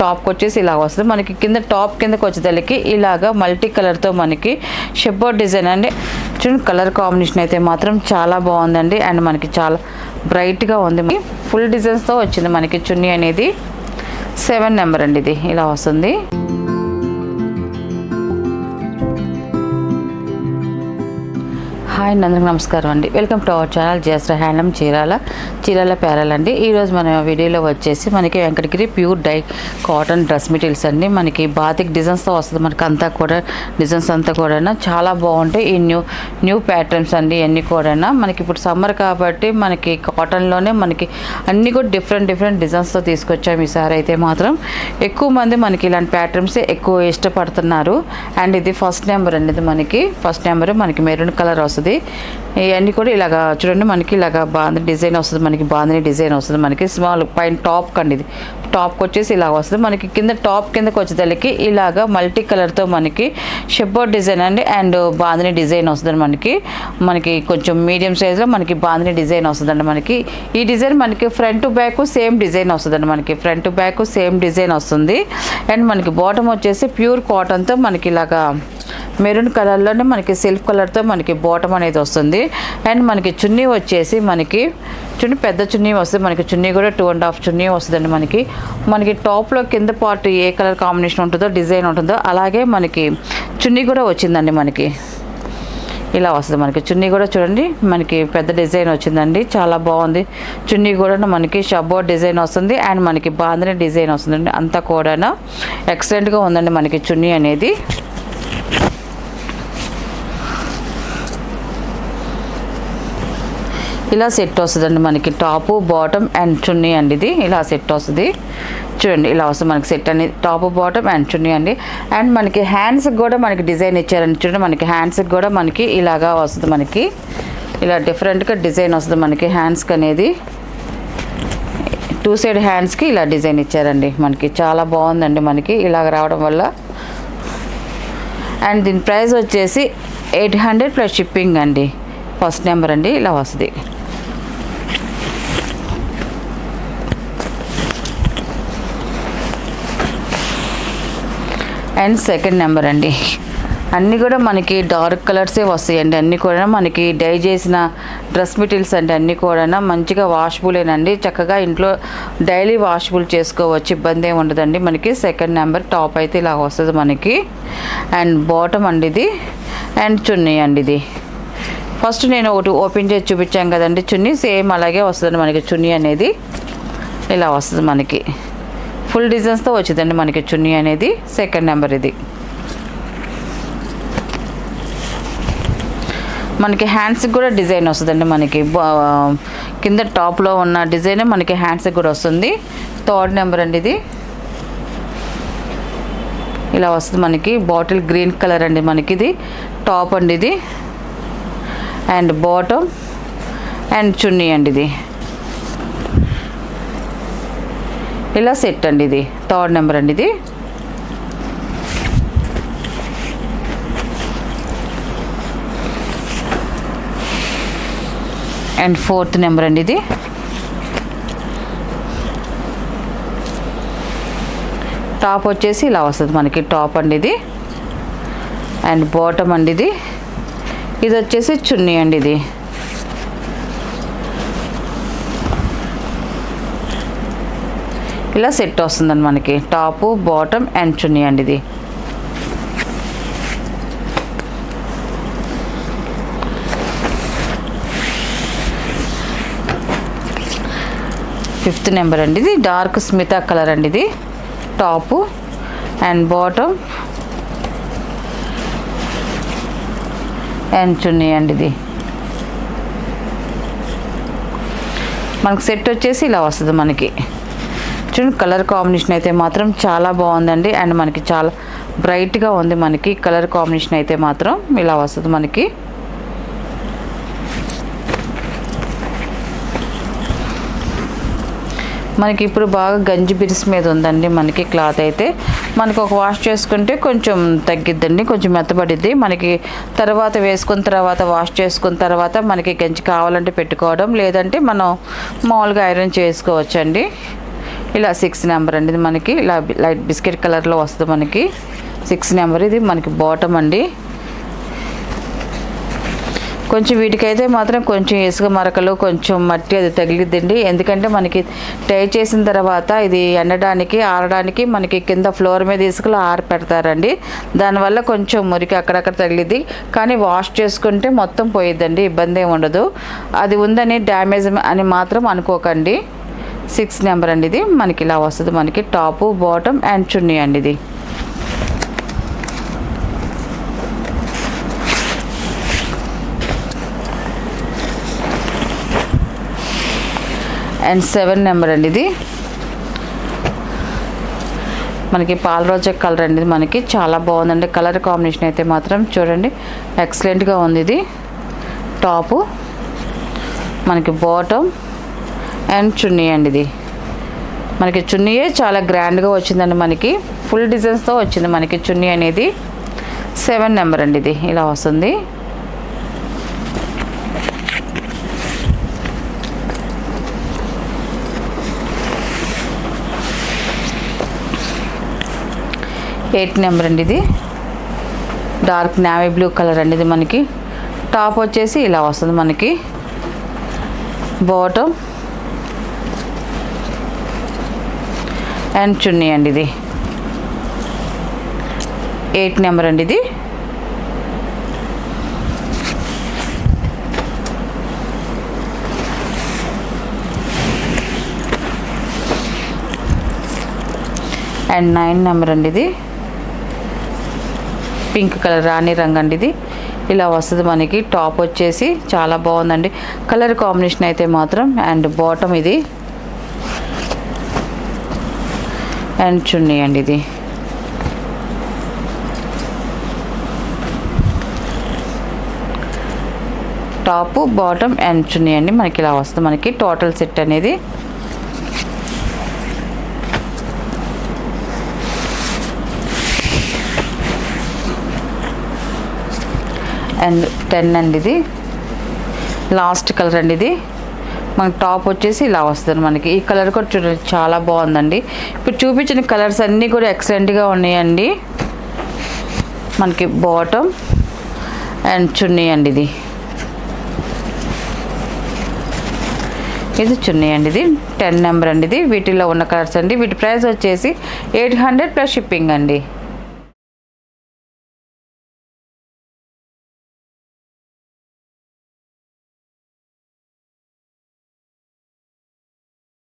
టాప్కి వచ్చేసి ఇలా వస్తుంది మనకి. కింద టాప్ కిందకి వచ్చేసరికి ఇలాగా మల్టీ కలర్తో మనకి షెబ్బోర్డ్ డిజైన్ అండి. చూడండి కలర్ కాంబినేషన్ అయితే మాత్రం చాలా బాగుందండి. అండ్ మనకి చాలా బ్రైట్గా ఉంది. ఫుల్ డిజైన్స్తో వచ్చింది మనకి చున్నీ అనేది. 7 నెంబర్ అండి ఇది ఇలా వస్తుంది. హాయ్ అందరికీ నమస్కారం అండి. Welcome to our channel Jayashree handloom Chirala ప్యారల్ అండి. ఈరోజు మన వీడియోలో వచ్చేసి మనకి Venkatagiri pure dye cotton dress materials అండి. మనకి బాతిక్ డిజైన్స్తో వస్తుంది. మనకి అంతా కూడా డిజైన్స్ అంతా కూడా చాలా బాగుంటాయి. ఈ న్యూ ప్యాటర్న్స్ అండి అన్నీ కూడా. మనకి ఇప్పుడు సమ్మర్ కాబట్టి మనకి కాటన్లోనే మనకి అన్నీ కూడా డిఫరెంట్ డిజైన్స్తో తీసుకొచ్చాము ఈసారి అయితే మాత్రం. ఎక్కువ మంది మనకి ఇలాంటి ప్యాటర్న్స్ ఎక్కువ ఇష్టపడుతున్నారు. అండ్ ఇది ఫస్ట్ నెంబర్ అండి. ఇది మనకి ఫస్ట్ నెంబర్ మనకి మెరూన్ కలర్ వస్తుంది. ఇవన్నీ కూడా ఇలాగా చూడండి మనకి ఇలాగా బాందిని డిజైన్ వస్తుంది. మనకి బాందిని డిజైన్ వస్తుంది. మనకి స్మాల్ పైన టాప్ కండి ఇది టాప్కి వచ్చేసి ఇలా వస్తుంది. మనకి కింద టాప్ కిందకి వచ్చేసరికి ఇలాగా మల్టీ కలర్తో మనకి షెబ్బోర్డ్ డిజైన్ అండి. అండ్ బాందిని డిజైన్ వస్తుంది. మనకి కొంచెం మీడియం సైజులో మనకి బాందిని డిజైన్ వస్తుందండి. మనకి ఈ డిజైన్ మనకి front to back same design వస్తుందండి. మనకి front to back same design వస్తుంది. అండ్ మనకి బాటమ్ వచ్చేసి ప్యూర్ కాటన్తో మనకి ఇలాగా మెరూన్ కలర్లోనే మనకి సిల్క్ కలర్తో మనకి బాటమ్ అనేది వస్తుంది. అండ్ మనకి చున్నీ వచ్చేసి మనకి పెద్ద చున్నీ వస్తుంది. మనకి చున్నీ కూడా 2.5 చున్నీ వస్తుందండి. మనకి టాప్లో కింద పార్ట్ ఏ కలర్ కాంబినేషన్ ఉంటుందో డిజైన్ ఉంటుందో అలాగే మనకి చున్నీ కూడా వచ్చిందండి. మనకి ఇలా వస్తుంది. మనకి చున్నీ కూడా చూడండి మనకి పెద్ద డిజైన్ వచ్చిందండి. చాలా బాగుంది. చున్నీ కూడా మనకి షబ్బోర్డ్ డిజైన్ వస్తుంది. అండ్ మనకి బాందిని డిజైన్ వస్తుందండి. అంతా కూడా ఎక్సలెంట్గా ఉందండి మనకి చున్నీ అనేది. ఇలా సెట్ వస్తుందండి మనకి టాపు బాటమ్ అండ్ చున్నీ అండి. ఇది ఇలా సెట్ వస్తుంది. చూడండి ఇలా వస్తుంది మనకి సెట్ అనేది టాప్ బాటమ్ అండ్ చున్నీ అండి. అండ్ మనకి హ్యాండ్స్కి కూడా మనకి డిజైన్ ఇచ్చారండి. చూడండి మనకి హ్యాండ్స్కి కూడా మనకి ఇలాగా వస్తుంది. మనకి ఇలా డిఫరెంట్గా డిజైన్ వస్తుంది మనకి హ్యాండ్స్కి అనేది. 2 సైడ్ హ్యాండ్స్కి ఇలా డిజైన్ ఇచ్చారండి. మనకి చాలా బాగుందండి మనకి ఇలాగ రావడం వల్ల. అండ్ దీని ప్రైస్ వచ్చేసి 800 ప్లస్ షిప్పింగ్ అండి. ఫస్ట్ నెంబర్ అండి ఇలా వస్తుంది. అండ్ సెకండ్ నెంబర్ అండి. అన్నీ కూడా మనకి డార్క్ కలర్సే వస్తాయండి. అన్నీ కూడా మనకి డై చేసిన డ్రెస్ మెటీరియల్స్ అంటే అన్నీ కూడా మంచిగా వాషబులేనండి. చక్కగా ఇంట్లో డైలీ వాషబుల్ చేసుకోవచ్చు. ఇబ్బంది ఏమి ఉండదండి. మనకి సెకండ్ నెంబర్ టాప్ అయితే ఇలా వస్తుంది మనకి. అండ్ బాటమ్ అండి ఇది. అండ్ చున్నీ అండి ఇది. ఫస్ట్ నేను ఒకటి ఓపెన్ చేసి చూపించాను కదండి చున్నీ. సేమ్ అలాగే వస్తుంది మనకి చున్నీ అనేది. ఇలా వస్తుంది మనకి ఫుల్ డిజైన్స్తో వచ్చిందండి మనకి చున్నీ అనేది. సెకండ్ నెంబర్ ఇది. మనకి హ్యాండ్స్కి కూడా డిజైన్ వస్తుందండి. మనకి కింద టాప్లో ఉన్న డిజైన్ మనకి హ్యాండ్స్కి కూడా వస్తుంది. థర్డ్ నెంబర్ అండి ఇది. ఇలా వస్తుంది మనకి బాటిల్ గ్రీన్ కలర్ అండి. మనకి ఇది టాప్ అండి ఇది. అండ్ బాటమ్ అండ్ చున్నీ అండి ఇది. ఇలా సెట్ అండి ఇది. థర్డ్ నెంబర్ అండి ఇది. అండ్ ఫోర్త్ నెంబర్ అండి ఇది. టాప్ వచ్చేసి ఇలా వస్తుంది మనకి టాప్ అండి ఇది. అండ్ బాటమ్ అండి ఇది. ఇది వచ్చేసి చున్నీ అండి ఇది. ఇలా సెట్ వస్తుందండి మనకి టాపు బాటమ్ అండ్ చున్నీ అండి ఇది. ఫిఫ్త్ నెంబర్ అండి ఇది. డార్క్ స్మితా కలర్ అండి ఇది. టాపు అండ్ బాటమ్ అండ్ చున్నీ అండి ఇది. మనకి సెట్ వచ్చేసి ఇలా వస్తుంది మనకి. చూడండి కలర్ కాంబినేషన్ అయితే మాత్రం చాలా బాగుందండి. అండ్ మనకి చాలా బ్రైట్గా ఉంది మనకి కలర్ కాంబినేషన్ అయితే మాత్రం ఇలా వస్తుంది మనకి. మనకి ఇప్పుడు బాగా గంజి బిరిస్ మీద ఉందండి మనకి క్లాత్ అయితే. మనకి ఒక వాష్ చేసుకుంటే కొంచెం తగ్గిద్దండి, కొంచెం మెత్తబడిద్ది. మనకి తర్వాత వేసుకున్న తర్వాత వాష్ చేసుకున్న తర్వాత మనకి గంజి కావాలంటే పెట్టుకోవడం, లేదంటే మనం మామూలుగా ఐరన్ చేసుకోవచ్చండి. ఇలా 6 నెంబర్ అండి. ఇది మనకి ఇలా లైట్ బిస్కెట్ కలర్లో వస్తుంది మనకి 6 నెంబర్. ఇది మనకి బాటమ్ అండి. కొంచెం వీటికైతే మాత్రం కొంచెం ఇసుక మరకలు కొంచెం మట్టి అది తగిలిద్దండి. ఎందుకంటే మనకి టై చేసిన తర్వాత ఇది ఎండడానికి ఆరడానికి మనకి కింద ఫ్లోర్ మీద ఇసుకలో ఆరపెడతారండి. దానివల్ల కొంచెం మురికి అక్కడక్కడ తగిలిద్ది. కానీ వాష్ చేసుకుంటే మొత్తం పోయిద్దండి, ఇబ్బంది ఏమి ఉండదు. అది ఉందని డ్యామేజ్ అని మాత్రం అనుకోకండి. 6 నెంబర్ అండి. ఇది మనకి ఇలా వస్తుంది. మనకి టాపు బాటమ్ అండ్ చున్నీ అండి. ఇది అండ్ 7 నెంబర్ అండి. ఇది మనకి పాల రోజా కలర్ అండి. మనకి చాలా బాగుందండి. కలర్ కాంబినేషన్ అయితే మాత్రం చూడండి ఎక్సలెంట్గా ఉంది. ఇది టాపు మనకి బాటమ్ అండ్ చున్నీ అండి. ఇది మనకి చున్నీయే చాలా గ్రాండ్గా వచ్చిందండి. మనకి ఫుల్ డిజైన్స్తో వచ్చింది మనకి చున్నీ అనేది. 7 నెంబర్ అండి. ఇది ఇలా వస్తుంది. ఎయిట్ నెంబర్ అండి. ఇది డార్క్ నేవీ బ్లూ కలర్ అండి. ఇది మనకి టాప్ వచ్చేసి ఇలా వస్తుంది. మనకి బాటమ్ అండ్ చున్నీ అండి. ఇది 8 నెంబర్ అండి. ఇది అండ్ 9 నెంబర్ అండి. ఇది పింక్ కలర్ రాణి రంగు అండి. ఇది ఇలా వస్తుంది మనకి. టాప్ వచ్చేసి చాలా బాగుందండి కలర్ కాంబినేషన్ అయితే మాత్రం. అండ్ బాటమ్ ఇది అండ్ చున్నీ అండి. ఇది టాప్ బాటమ్ అండ్ చున్నీ అండి. మనకి ఇలా వస్తుంది మనకి టోటల్ సెట్ అనేది. అండ్ 10 అండి. ఇది లాస్ట్ కలర్ అండి. ఇది మనకి టాప్ వచ్చేసి ఇలా వస్తుంది మనకి. ఈ కలర్ కూడా చూడండి చాలా బాగుందండి. ఇప్పుడు చూపించిన కలర్స్ అన్నీ కూడా ఎక్సలెంట్గా ఉన్నాయండి. మనకి బాటమ్ అండ్ చున్నీ అండి. ఇది చున్నీ అండి. ఇది 10 నెంబర్ అండి. ఇది వీటిలో ఉన్న కలర్స్ అండి. వీటి ప్రైస్ వచ్చేసి 800 ప్లస్ షిప్పింగ్ అండి.